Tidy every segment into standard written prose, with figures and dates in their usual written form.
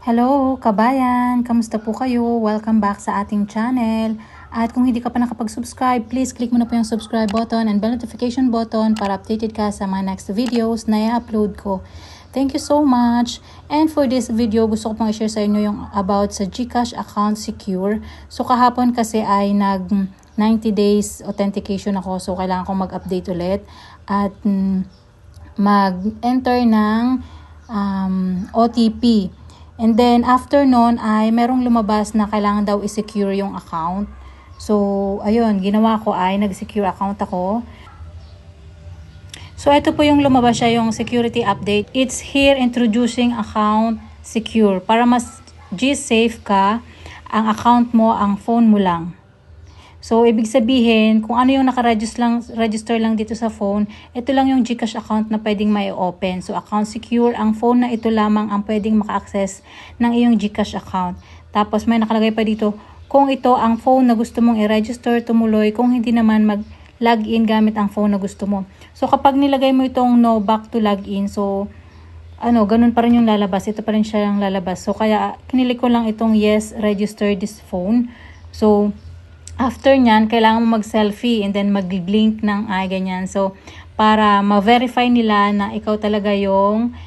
Hello, kabayan! Kamusta po kayo? Welcome back sa ating channel. At kung hindi ka pa nakapag-subscribe, please click mo na po yung subscribe button and bell notification button para updated ka sa mga next videos na i-upload ko. Thank you so much! And for this video, gusto ko pong i-share sa inyo yung about sa GCash account secure. So kahapon kasi ay nag 90 days authentication ako. So kailangan kong mag-update ulit at mag-enter ng OTP. And then, after nun ay merong lumabas na kailangan daw i-secure yung account. So, ayun, ginawa ko ay nag-secure account ako. So, ito po yung lumabas siya, yung security update. It's here introducing account secure. Para mas G-safe ka, ang account mo, ang phone mo lang. So, ibig sabihin, kung ano yung naka-register lang dito sa phone, ito lang yung GCash account na pwedeng mai-open. So, account secure, ang phone na ito lamang ang pwedeng maka-access ng iyong GCash account. Tapos, may nakalagay pa dito, kung ito ang phone na gusto mong i-register, tumuloy. Kung hindi naman, mag-login gamit ang phone na gusto mo. So, kapag nilagay mo itong no back to login, so, ganun pa rin yung lalabas. Ito pa rin siya yung lalabas. So, kaya, kinilik ko lang itong yes, register this phone. So, after nyan, kailangan mo mag-selfie and then mag-blink ng eye, ganyan. So, para ma-verify nila na ikaw talaga yung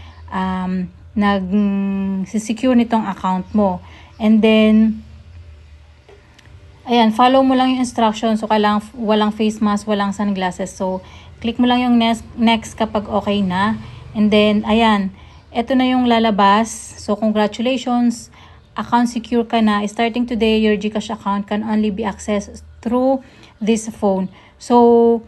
nag-secure nitong account mo. And then, ayan, follow mo lang yung instructions. So, kailangan walang face mask, walang sunglasses. So, click mo lang yung next kapag okay na. And then, ayan, eto na yung lalabas. So, congratulations! Account secure ka na. Starting today, your GCash account can only be accessed through this phone. So,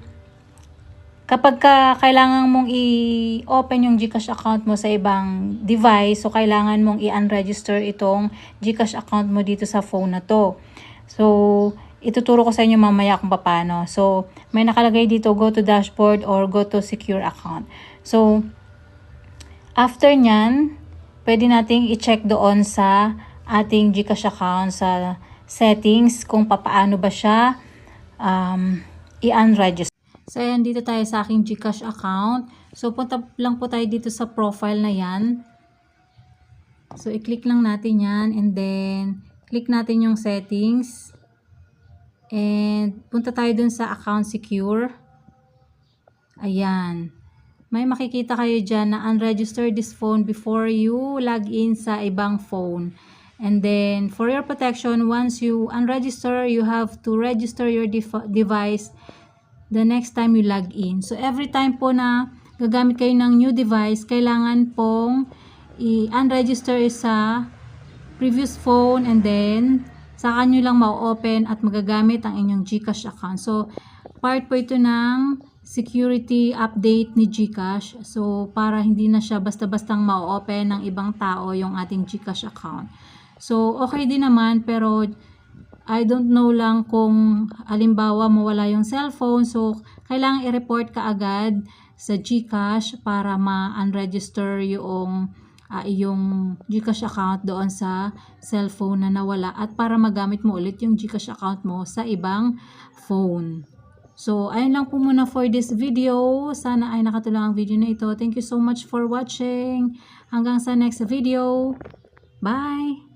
kapag kailangan mong i-open yung GCash account mo sa ibang device, so kailangan mong i-unregister itong GCash account mo dito sa phone na to. So, ituturo ko sa inyo mamaya kung paano. So, may nakalagay dito, go to dashboard or go to secure account. So, after nyan, pwede nating i-check doon sa ating GCash account sa settings kung papaano ba siya i-unregister. So, ayan, dito tayo sa aking GCash account. So, punta lang po tayo dito sa profile na yan. So, i-click lang natin yan and then click natin yung settings. And punta tayo dun sa account secure. Ayan. May makikita kayo dyan na unregister this phone before you log in sa ibang phone. And then, for your protection, once you unregister, you have to register your device the next time you log in. So, every time po na gagamit kayo ng new device, kailangan pong i-unregister sa previous phone and then, saka nyo lang ma-open at magagamit ang inyong GCash account. So, part po ito ng security update ni GCash. So, para hindi na siya basta-bastang ma-open ng ibang tao yung ating GCash account. So, okay din naman, pero I don't know lang kung halimbawa mawala yung cellphone. So, kailangan i-report ka agad sa GCash para ma-unregister yung GCash account doon sa cellphone na nawala at para magamit mo ulit yung GCash account mo sa ibang phone. So, ayun lang po muna for this video. Sana ay nakatulong ang video na ito. Thank you so much for watching. Hanggang sa next video. Bye!